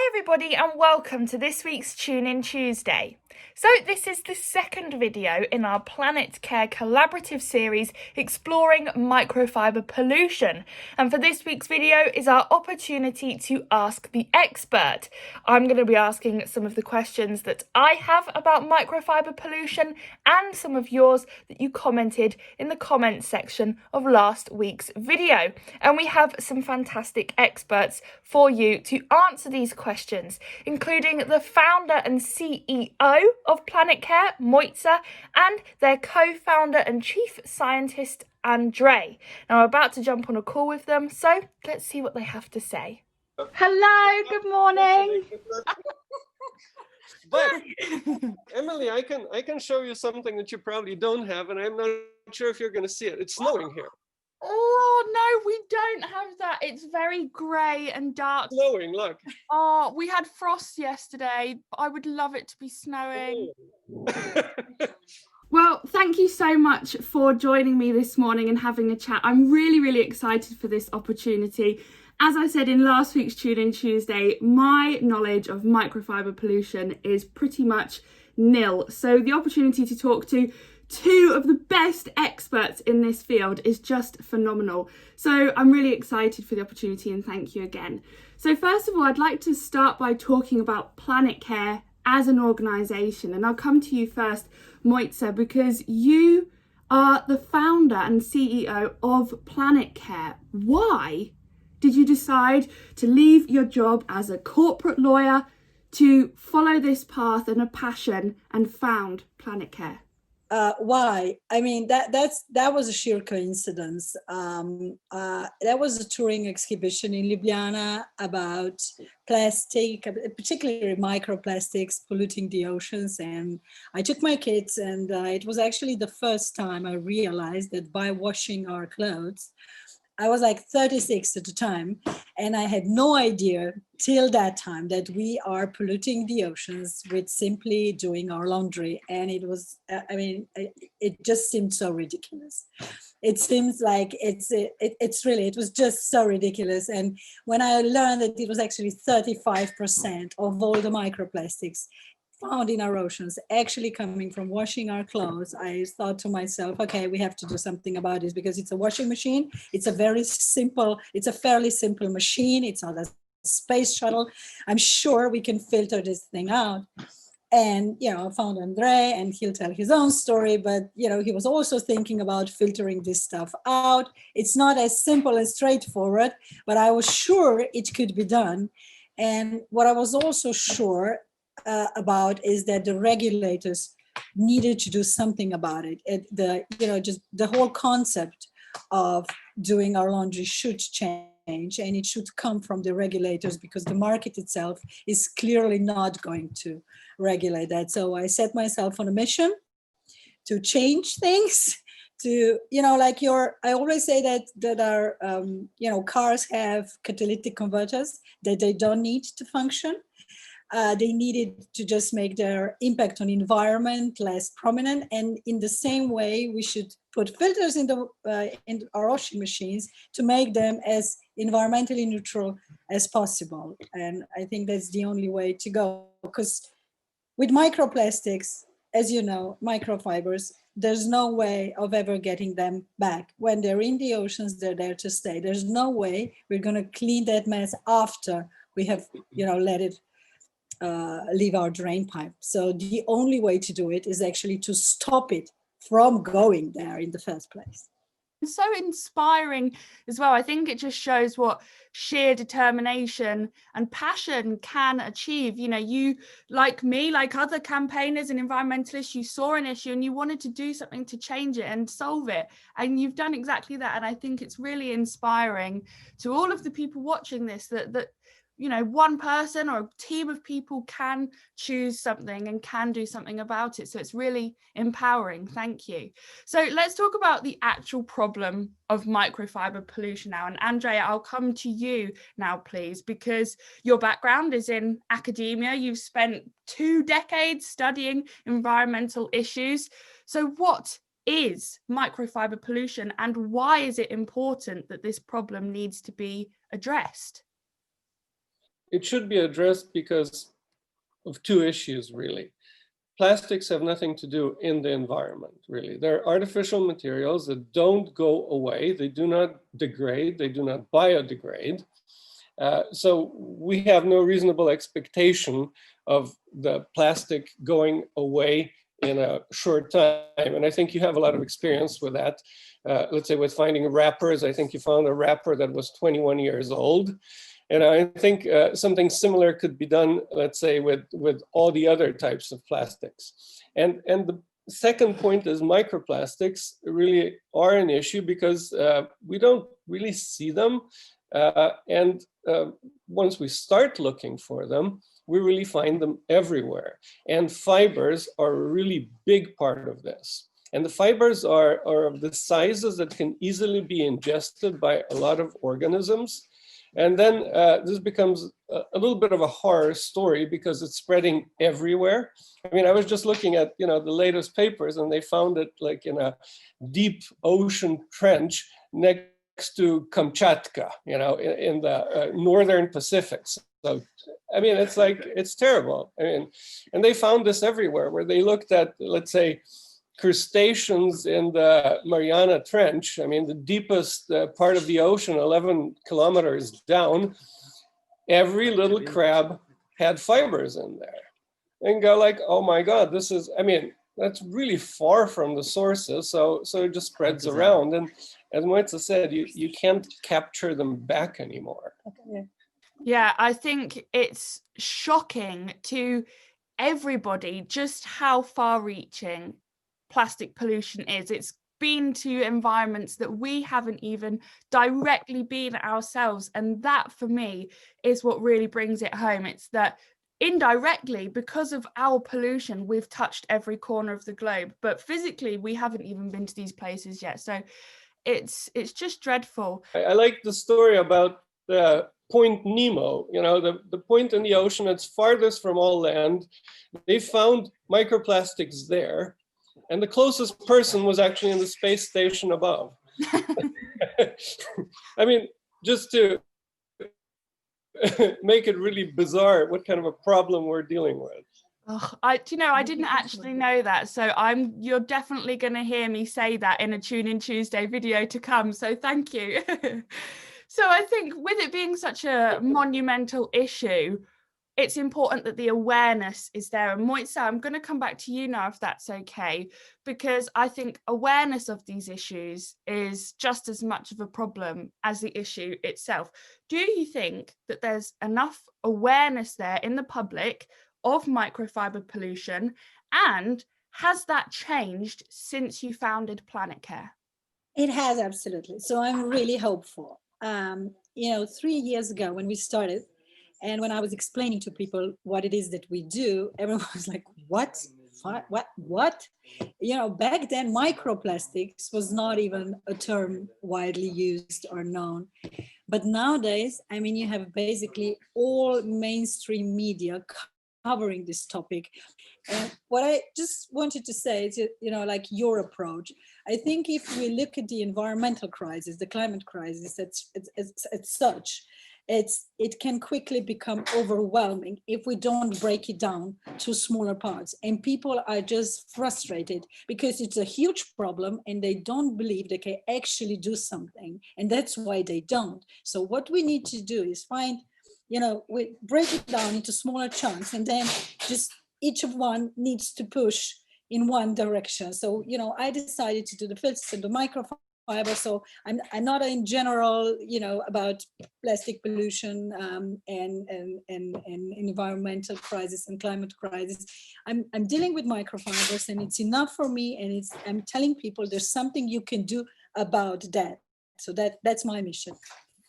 everybody and welcome to this week's Tune In Tuesday. So this is the second video in our PlanetCare collaborative series exploring microfiber pollution. And for this week's video is our opportunity to ask the expert. I'm going to be asking some of the questions that I have about microfiber pollution and some of yours that you commented in the comments section of last week's video. And we have some fantastic experts for you to answer these questions, including the founder and CEO of PlanetCare, Moitza, and their co-founder and chief scientist, Andre. Now, I'm about to jump on a call with them, so let's see what they have to say. Hello, good morning. But Emily, I can show you something that you probably don't have, and I'm not sure if you're going to see it. It's snowing here. Oh, no, we don't have that. It's very grey and dark. Snowing, look. Oh, we had frost yesterday. I would love it to be snowing. Oh. Well, thank you so much for joining me this morning and having a chat. I'm really excited for this opportunity. As I said in last week's Tune In Tuesday, my knowledge of microfiber pollution is pretty much nil. So the opportunity to talk to two of the best experts in this field is just phenomenal. So I'm really excited for the opportunity and thank you again. So first of all, I'd like to start by talking about PlanetCare as an organisation. And I'll come to you first, Moitza, because you are the founder and CEO of PlanetCare. Why did you decide to leave your job as a corporate lawyer to follow this path and a passion and found PlanetCare? Why? I mean, that was a sheer coincidence. There was a touring exhibition in Ljubljana about plastic, particularly microplastics polluting the oceans. And I took my kids, and it was actually the first time I realized that by washing our clothes, I was like 36 at the time, and I had no idea till that time that we are polluting the oceans with simply doing our laundry. And it was, it just seemed so ridiculous. It seems like it was just so ridiculous. And when I learned that it was actually 35% of all the microplastics found in our oceans actually coming from washing our clothes, I thought to myself, okay, we have to do something about this, because it's a washing machine. It's a fairly simple machine. It's not a space shuttle. I'm sure we can filter this thing out. And, I found Andre, and he'll tell his own story, but, he was also thinking about filtering this stuff out. It's not as simple and straightforward, but I was sure it could be done. And what I was also sure about is that the regulators needed to do something about it. Just the whole concept of doing our laundry should change, and it should come from the regulators, because the market itself is clearly not going to regulate that. So I set myself on a mission to change things. To I always say that our cars have catalytic converters that they don't need to function. They needed to just make their impact on environment less prominent. And in the same way, we should put filters in our washing machines to make them as environmentally neutral as possible. And I think that's the only way to go, because with microplastics, as you know, microfibers, there's no way of ever getting them back. When they're in the oceans, they're there to stay. There's no way we're going to clean that mess after we have, let it leave our drain pipe. So the only way to do it is actually to stop it from going there in the first place. It's so inspiring as well. I think it just shows what sheer determination and passion can achieve. You, like me, like other campaigners and environmentalists, you saw an issue and you wanted to do something to change it and solve it. And you've done exactly that. And I think it's really inspiring to all of the people watching this that one person or a team of people can choose something and can do something about it. So it's really empowering. Thank you. So let's talk about the actual problem of microfiber pollution now. And Andrea, I'll come to you now, please, because your background is in academia. You've spent 2 decades studying environmental issues. So what is microfiber pollution, and why is it important that this problem needs to be addressed? it should be addressed because of two issues, really. Plastics have nothing to do in the environment, really. They're artificial materials that don't go away. They do not degrade. They do not biodegrade. So we have no reasonable expectation of the plastic going away in a short time. And I think you have a lot of experience with that. Let's say with finding wrappers. I think you found a wrapper that was 21 years old. And I think something similar could be done, let's say, with all the other types of plastics. And the second point is microplastics really are an issue because we don't really see them. And once we start looking for them, we really find them everywhere. And fibers are a really big part of this. And the fibers are of the sizes that can easily be ingested by a lot of organisms. And then this becomes a little bit of a horror story because it's spreading everywhere. I mean, I was just looking at, the latest papers, and they found it like in a deep ocean trench next to Kamchatka, in the northern Pacific. So, I mean, it's terrible. I mean, and they found this everywhere where they looked at, let's say, crustaceans in the Mariana Trench. I mean, the deepest part of the ocean, 11 kilometers down, every little crab had fibers in there. And go like, oh my God, this is, I mean, that's really far from the sources. So it just spreads around. And as Moitza said, you can't capture them back anymore. Yeah, I think it's shocking to everybody just how far-reaching plastic pollution is. It's been to environments that we haven't even directly been ourselves. And that, for me, is what really brings it home. It's that indirectly, because of our pollution, we've touched every corner of the globe, but physically we haven't even been to these places yet. So it's just dreadful. I like the story about the Point Nemo, the point in the ocean that's farthest from all land. They found microplastics there, and the closest person was actually in the space station above. I mean, just to make it really bizarre what kind of a problem we're dealing with. Oh, I didn't actually know that. So you're definitely going to hear me say that in a Tune In Tuesday video to come. So thank you. So I think with it being such a monumental issue, it's important that the awareness is there. And Moitza, I'm going to come back to you now, if that's okay, because I think awareness of these issues is just as much of a problem as the issue itself. Do you think that there's enough awareness there in the public of microfiber pollution, and has that changed since you founded PlanetCare? It has, absolutely. So I'm really hopeful. 3 years ago when we started, and when I was explaining to people what it is that we do, everyone was like, what? Back then, microplastics was not even a term widely used or known. But nowadays, I mean, you have basically all mainstream media covering this topic. And what I just wanted to say is, like your approach, I think if we look at the environmental crisis, the climate crisis, it's such, it can quickly become overwhelming if we don't break it down to smaller parts. And people are just frustrated because it's a huge problem and they don't believe they can actually do something. And that's why they don't. So what we need to do is find, we break it down into smaller chunks, and then just each of one needs to push in one direction. So, I decided to do the filters and the microfiber. So I'm not in general, about plastic pollution and environmental crisis and climate crisis. I'm dealing with microfibers, and it's enough for me. And I'm telling people there's something you can do about that. So that's my mission.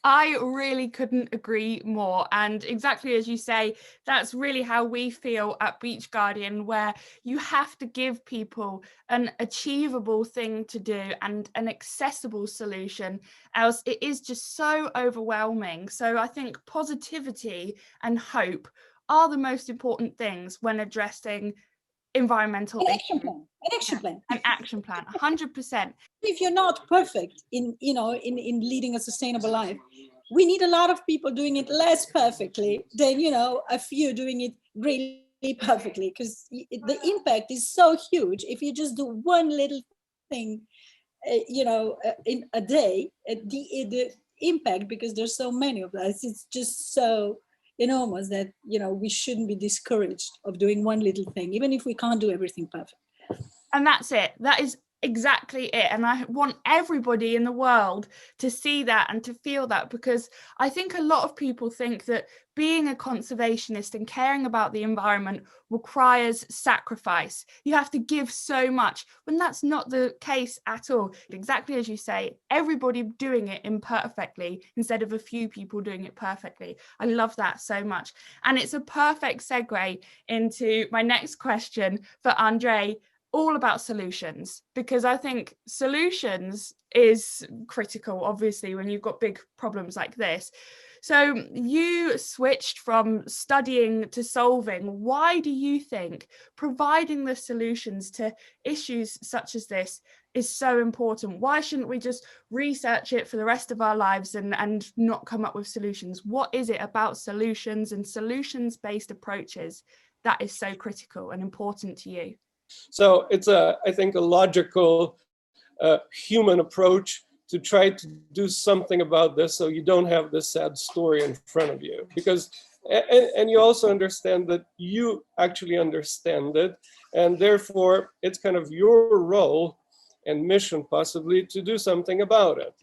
I really couldn't agree more. And exactly as you say, that's really how we feel at Beach Guardian, where you have to give people an achievable thing to do and an accessible solution, else it is just so overwhelming. So I think positivity and hope are the most important things when addressing environmental issues. An action plan, 100%. If you're not perfect in leading a sustainable life, we need a lot of people doing it less perfectly than, you know, a few doing it really perfectly, because the impact is so huge. If you just do one little thing, you know, in a day, the impact, because there's so many of us, it's just so enormous that, you know, we shouldn't be discouraged of doing one little thing, even if we can't do everything perfect. And that's it. That is exactly it. And I want everybody in the world to see that and to feel that, because I think a lot of people think that being a conservationist and caring about the environment requires sacrifice. You have to give so much, when that's not the case at all. Exactly as you say, everybody doing it imperfectly instead of a few people doing it perfectly. I love that so much. And it's a perfect segue into my next question for Andre, all about solutions, because I think solutions is critical, obviously, when you've got big problems like this. So you switched from studying to solving. Why do you think providing the solutions to issues such as this is so important? Why shouldn't we just research it for the rest of our lives and not come up with solutions? What is it about solutions and solutions-based approaches that is so critical and important to you? So it's I think a logical human approach to try to do something about this, so you don't have this sad story in front of you, because and you also understand that you actually understand it, and therefore it's kind of your role and mission possibly to do something about it.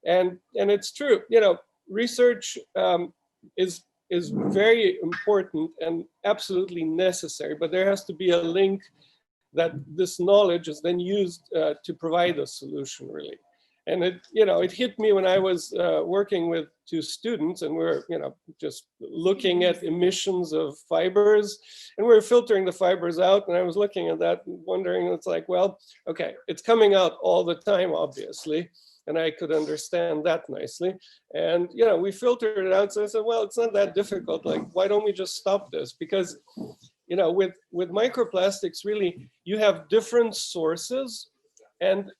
And it's true, you know, research is very important and absolutely necessary, but there has to be a link that this knowledge is then used to provide a solution, really. And it, you know, it hit me when I was working with two students, and we're, you know, just looking at emissions of fibers, and we're filtering the fibers out. And I was looking at that and wondering, it's like, well, okay, it's coming out all the time, obviously. And I could understand that nicely. And, you know, we filtered it out. So I said, well, it's not that difficult. Like, why don't we just stop this? Because, you know, with microplastics, really, you have different sources, and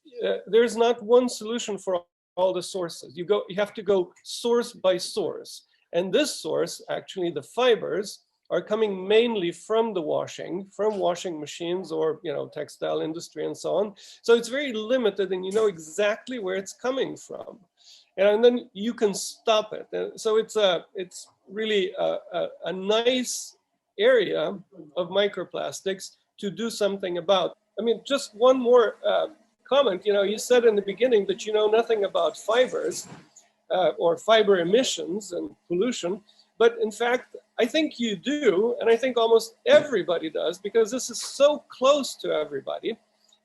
there's not one solution for all the sources. You have to go source by source. And this source, actually, the fibers, are coming mainly from washing machines, or, you know, textile industry and so on. So it's very limited, and you know exactly where it's coming from. And then you can stop it. And so it's really a nice area of microplastics to do something about. I mean, just one more comment. You know, you said in the beginning that you know nothing about fibers or fiber emissions and pollution, but in fact, I think you do, and I think almost everybody does, because this is so close to everybody.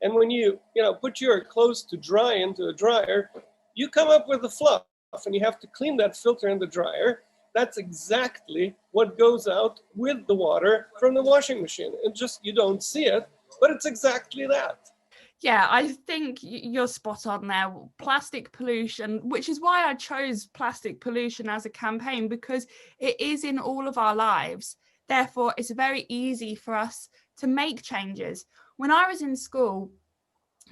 And when you know, put your clothes to dry into a dryer, you come up with the fluff, and you have to clean that filter in the dryer. That's exactly what goes out with the water from the washing machine. And just, you don't see it, but it's exactly that. Yeah, I think you're spot on there. Plastic pollution, which is why I chose plastic pollution as a campaign, because it is in all of our lives. Therefore, it's very easy for us to make changes. When I was in school,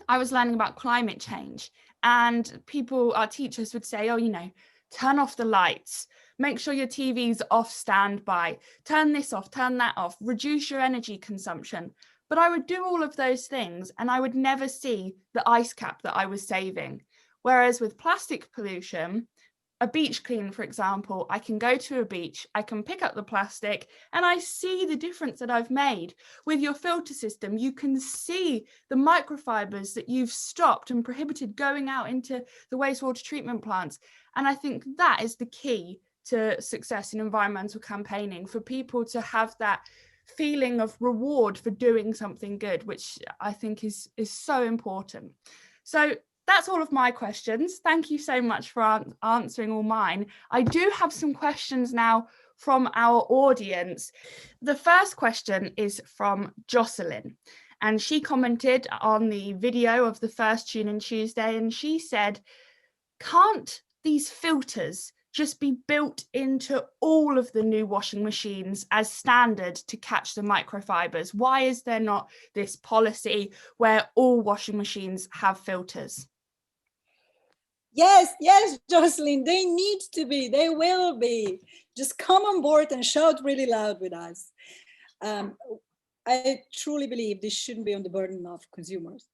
I was learning about climate change, and our teachers would say, oh, you know, turn off the lights, make sure your TV's off standby, turn this off, turn that off, reduce your energy consumption. But I would do all of those things, and I would never see the ice cap that I was saving. Whereas with plastic pollution, a beach clean, for example, I can go to a beach, I can pick up the plastic, and I see the difference that I've made. With your filter system, you can see the microfibers that you've stopped and prohibited going out into the wastewater treatment plants. And I think that is the key to success in environmental campaigning, for people to have that feeling of reward for doing something good, which I think is so important. So that's all of my questions. Thank you so much for answering all mine. I do have some questions now from our audience. The first question is from Jocelyn, and she commented on the video of the first Tune In Tuesday, and she said, can't these filters just be built into all of the new washing machines as standard to catch the microfibers? Why is there not this policy where all washing machines have filters? Yes, Jocelyn, they need to be, they will be. Just come on board and shout really loud with us. I truly believe this shouldn't be on the burden of consumers,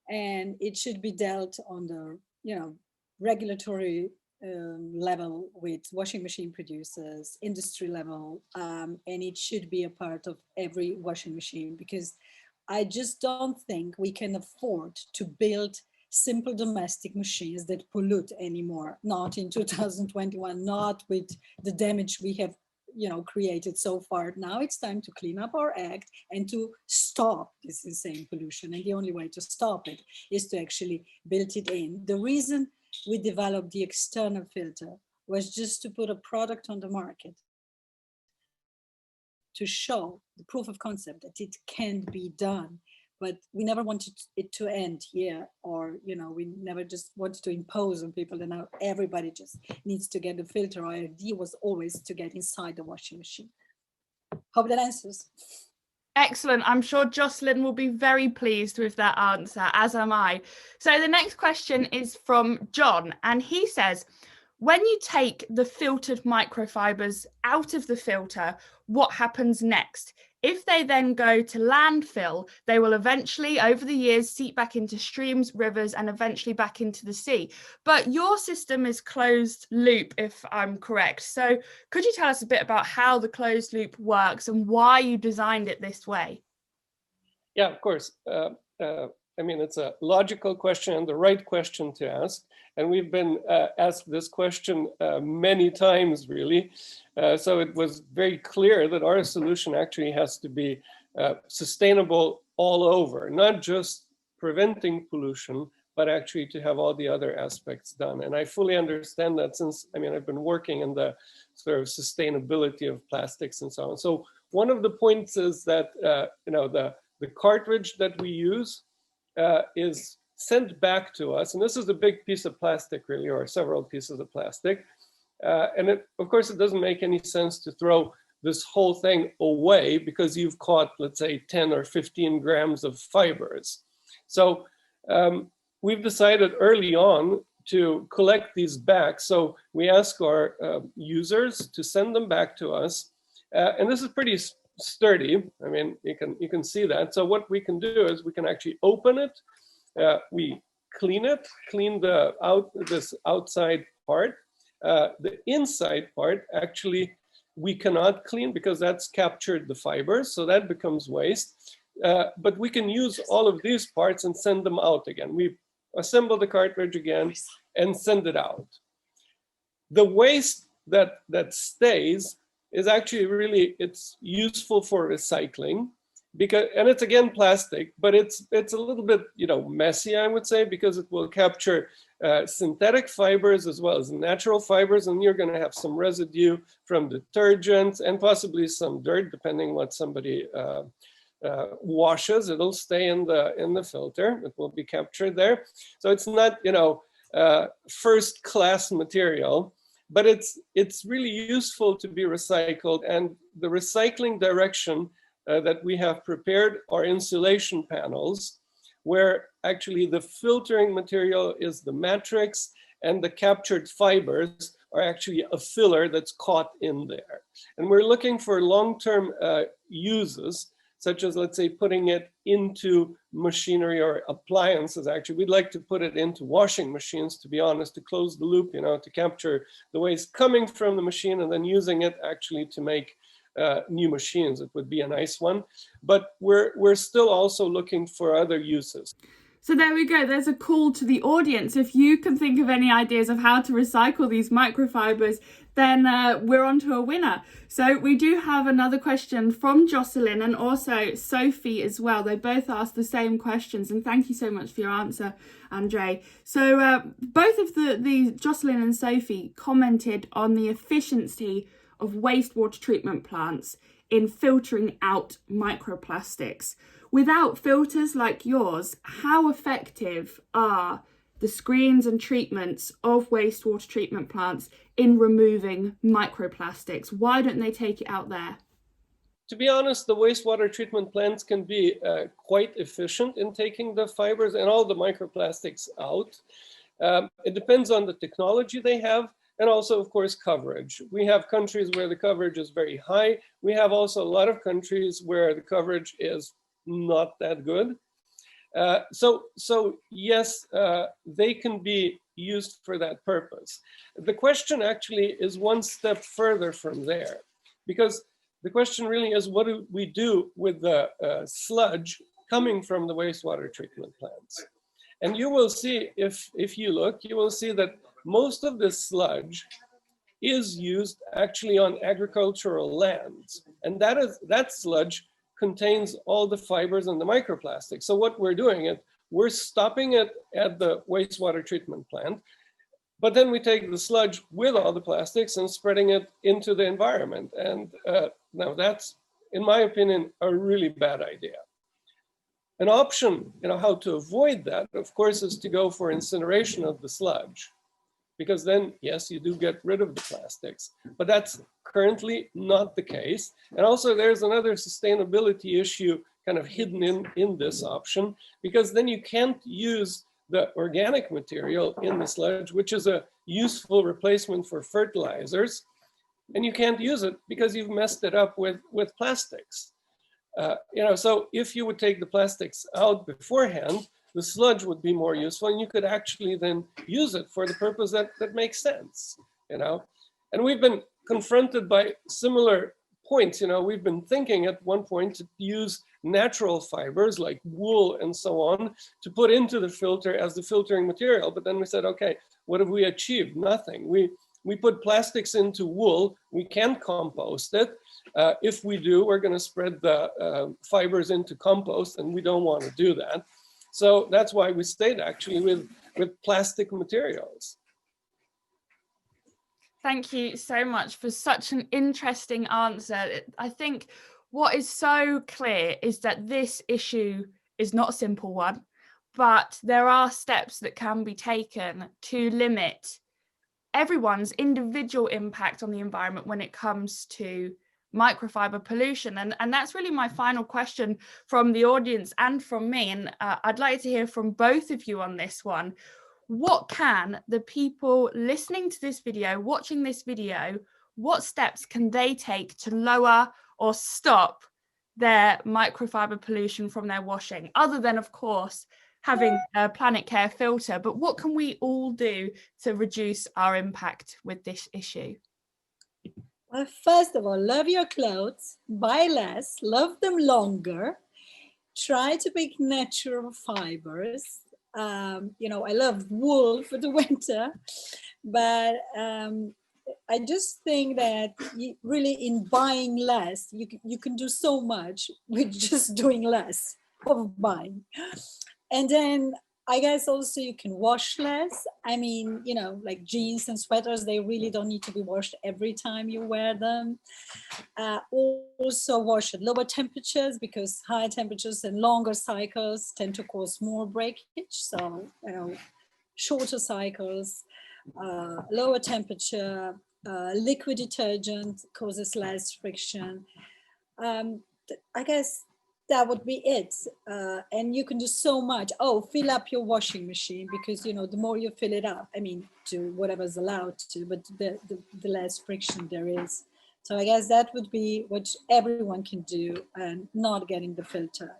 and it should be dealt on the, regulatory level with washing machine producers, industry level, and it should be a part of every washing machine, because I just don't think we can afford to build simple domestic machines that pollute anymore, not in 2021, not with the damage we have created so far. Now it's time to clean up our act and to stop this insane pollution. And the only way to stop it is to actually build it in. The reason we developed the external filter was just to put a product on the market to show the proof of concept that it can be done. But we never wanted it to end here, or we never just wanted to impose on people that now everybody just needs to get the filter. Our idea was always to get inside the washing machine. Hope that answers. Excellent. I'm sure Jocelyn will be very pleased with that answer, as am I. So the next question is from John, and he says, when you take the filtered microfibers out of the filter, what happens next? If they then go to landfill, they will eventually, over the years, seep back into streams, rivers, and eventually back into the sea. But your system is closed loop, if I'm correct. So could you tell us a bit about how the closed loop works and why you designed it this way? Yeah, of course. I mean, it's a logical question and the right question to ask. And we've been asked this question many times, really. So it was very clear that our solution actually has to be sustainable all over, not just preventing pollution, but actually to have all the other aspects done. And I fully understand that, since, I mean, I've been working in the sort of sustainability of plastics and so on. So one of the points is that, the cartridge that we use is sent back to us. And this is a big piece of plastic, really, or several pieces of plastic. And of course, it doesn't make any sense to throw this whole thing away because you've caught, let's say, 10 or 15 grams of fibers. So we've decided early on to collect these back. So we ask our users to send them back to us. And this is pretty sturdy. I mean, you can see that. So what we can do is we can actually open it. We clean this outside part. The inside part, actually, we cannot clean because that's captured the fibers, so that becomes waste. But we can use all of these parts and send them out again. We assemble the cartridge again and send it out. The waste that stays is actually really, it's useful for recycling, because, and it's again plastic, but it's a little bit messy, I would say, because it will capture synthetic fibers as well as natural fibers, and you're going to have some residue from detergents and possibly some dirt, depending what somebody washes. It'll stay in the filter. It will be captured there. So it's not first class material, but it's really useful to be recycled. And the recycling direction that we have prepared are insulation panels, where actually the filtering material is the matrix and the captured fibers are actually a filler that's caught in there. And we're looking for long-term uses, such as, let's say, putting it into machinery or appliances. Actually, we'd like to put it into washing machines, to be honest, to close the loop, to capture the waste coming from the machine and then using it actually to make new machines. It would be a nice one, but we're still also looking for other uses. So there we go. There's a call to the audience. If you can think of any ideas of how to recycle these microfibers, then we're on to a winner. So we do have another question from Jocelyn and also Sophie as well. They both asked the same questions, and thank you so much for your answer, Andre. So both of the Jocelyn and Sophie commented on the efficiency of wastewater treatment plants in filtering out microplastics. Without filters like yours, how effective are the screens and treatments of wastewater treatment plants in removing microplastics? Why don't they take it out there? To be honest, the wastewater treatment plants can be quite efficient in taking the fibers and all the microplastics out. It depends on the technology they have, and also, of course, coverage. We have countries where the coverage is very high. We have also a lot of countries where the coverage is not that good. So yes, they can be used for that purpose. The question actually is one step further from there, because the question really is, what do we do with the sludge coming from the wastewater treatment plants? And you will see, if you look, you will see that most of this sludge is used actually on agricultural lands. And that sludge contains all the fibers and the microplastics. So what we're doing, we're stopping it at the wastewater treatment plant, but then we take the sludge with all the plastics and spreading it into the environment. And now that's, in my opinion, a really bad idea. An option, how to avoid that, of course, is to go for incineration of the sludge. Because then, yes, you do get rid of the plastics, but that's currently not the case. And also there's another sustainability issue kind of hidden in this option, because then you can't use the organic material in the sludge, which is a useful replacement for fertilizers. And you can't use it because you've messed it up with plastics. So if you would take the plastics out beforehand, the sludge would be more useful, and you could actually then use it for the purpose that makes sense, And we've been confronted by similar points, we've been thinking at one point to use natural fibers like wool and so on to put into the filter as the filtering material. But then we said, okay, what have we achieved? Nothing. We put plastics into wool, we can't compost it. If we do, we're going to spread the fibers into compost, and we don't want to do that. So that's why we stayed actually with plastic materials. Thank you so much for such an interesting answer. I think what is so clear is that this issue is not a simple one, but there are steps that can be taken to limit everyone's individual impact on the environment when it comes to microfiber pollution. And that's really my final question from the audience and from me. And I'd like to hear from both of you on this one. What can the people listening to this video, watching this video, what steps can they take to lower or stop their microfiber pollution from their washing, other than, of course, having a PlanetCare filter? But what can we all do to reduce our impact with this issue? Well, first of all, love your clothes, buy less, love them longer, try to pick natural fibers. I love wool for the winter, but I just think that really in buying less, you can do so much with just doing less of buying. And then I guess also you can wash less. I mean, like jeans and sweaters, they really don't need to be washed every time you wear them. Also wash at lower temperatures, because higher temperatures and longer cycles tend to cause more breakage. So, shorter cycles, lower temperature, liquid detergent causes less friction. I guess that would be it. And you can do so much. Fill up your washing machine, because the more you fill it up, to whatever's allowed to, but the less friction there is. So I guess that would be what everyone can do, and not getting the filter.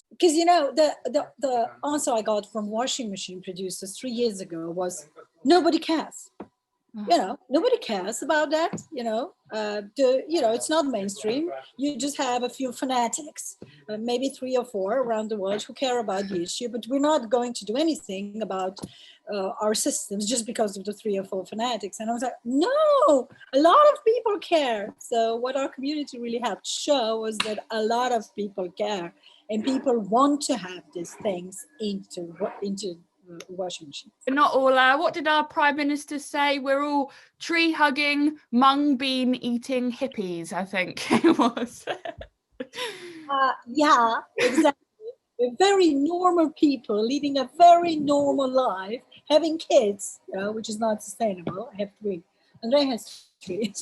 Because the answer I got from washing machine producers 3 years ago was, nobody cares. Nobody cares about that. It's not mainstream. You just have a few fanatics, maybe 3 or 4 around the world, who care about the issue, but we're not going to do anything about our systems just because of the 3 or 4 fanatics. And I was like, no, a lot of people care. So what our community really helped show was that a lot of people care, and people want to have these things into washing machines. We're not all, what did our Prime Minister say? We're all tree-hugging, mung bean eating hippies, I think it was. Yeah, exactly. We're very normal people leading a very normal life, having kids, which is not sustainable. I have 3. Andrea has 3.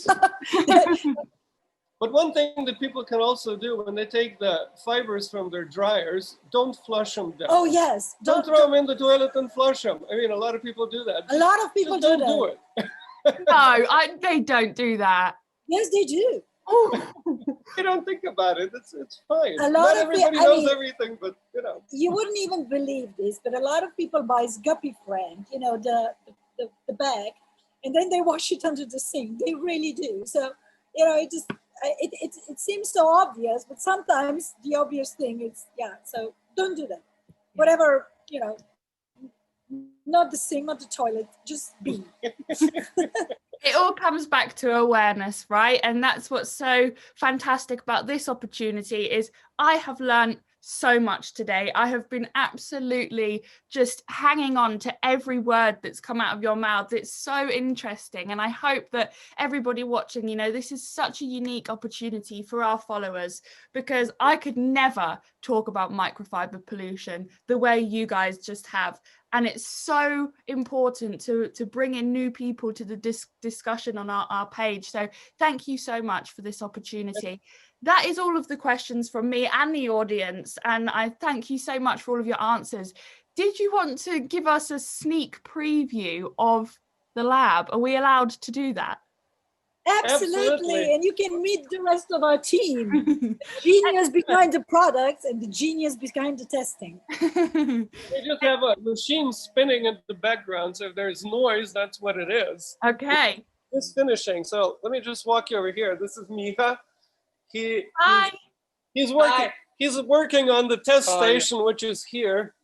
But one thing that people can also do when they take the fibers from their dryers, don't flush them down. Oh yes, Don't throw them in the toilet and flush them. I mean, a lot of people do that. a lot of people Just do that. don't do it. No, they don't do that. Yes, they do. Oh. You don't think about it. It's fine. A lot Not of everybody I knows mean, everything, but you know. You wouldn't even believe this, but a lot of people buy Guppy Friend, you know, the bag, and then they wash it under the sink. They really do. So, you know, it seems so obvious, but sometimes the obvious thing is, yeah, so don't do that. Whatever, you know, not the sink, not the toilet, just be. It all comes back to awareness, right? And that's what's so fantastic about this opportunity is I have learned so much today. I have been absolutely just hanging on to every word that's come out of your mouth. It's so interesting. And I hope that everybody watching, you know, this is such a unique opportunity for our followers, because I could never talk about microfiber pollution the way you guys just have. And it's so important to bring in new people to the discussion on our page. So thank you so much for this opportunity. That is all of the questions from me and the audience. And I thank you so much for all of your answers. Did you want to give us a sneak preview of the lab? Are we allowed to do that? Absolutely. And you can meet the rest of our team. Genius behind the products and the genius behind the testing. We just have a machine spinning in the background, so if there's noise, that's what it is. Okay. It's finishing. So let me just walk you over here. This is Miha. Hi. He's working on the test station, which is here.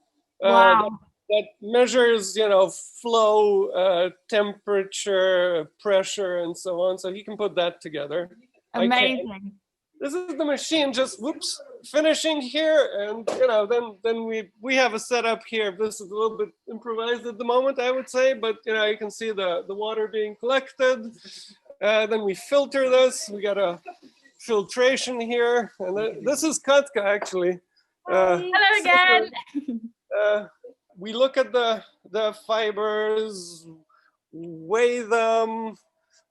Wow. That measures, you know, flow, temperature, pressure, and so on. So he can put that together. Amazing. This is the machine just finishing here, and you know, then we have a setup here. This is a little bit improvised at the moment, I would say, but you know, you can see the water being collected. Then we filter this. We got a filtration here, and this is Katka actually. Hello again. We look at the fibers, weigh them,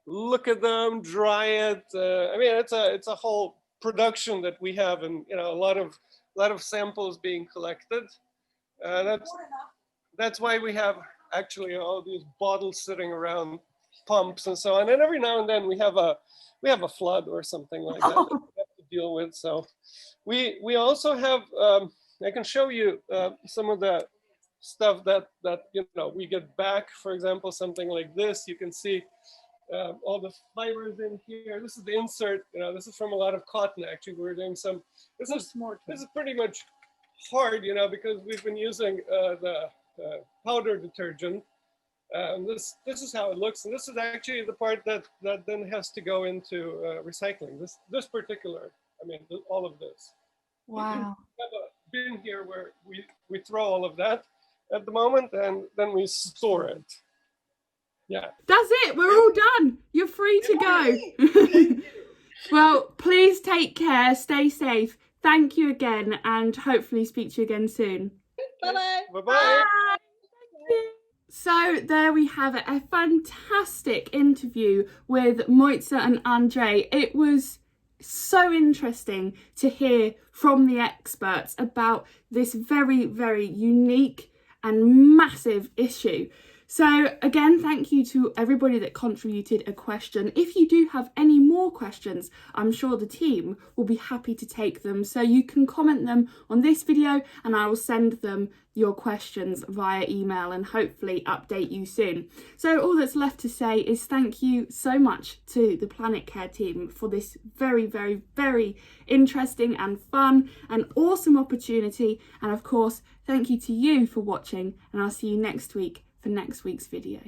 look at them, dry it. I mean, it's a whole production that we have, and you know, a lot of samples being collected. That's why we have actually all these bottles sitting around, pumps and so on. And every now and then we have a flood or something like that, that we have to deal with. So we also have. I can show you some of the stuff that you know we get back. For example, something like this. You can see all the fibers in here. This is the insert. You know, this is from a lot of cotton. Actually, we're doing some. This is pretty much hard, you know, because we've been using the powder detergent. This is how it looks, and this is actually the part that then has to go into recycling. This particular, I mean, all of this. Wow. We have a bin here where we throw all of that at the moment, and then we store it. Yeah. That's it. We're all done. You're free to go. Well, please take care. Stay safe. Thank you again, and hopefully speak to you again soon. Bye-bye. Bye-bye. So there we have it, a fantastic interview with Moitza and Andre. It was so interesting to hear from the experts about this very, very unique and massive issue. So again, thank you to everybody that contributed a question. If you do have any more questions, I'm sure the team will be happy to take them. So you can comment them on this video and I will send them your questions via email and hopefully update you soon. So all that's left to say is thank you so much to the PlanetCare team for this very, very, very interesting and fun and awesome opportunity. And of course, thank you to you for watching, and I'll see you next week for next week's video.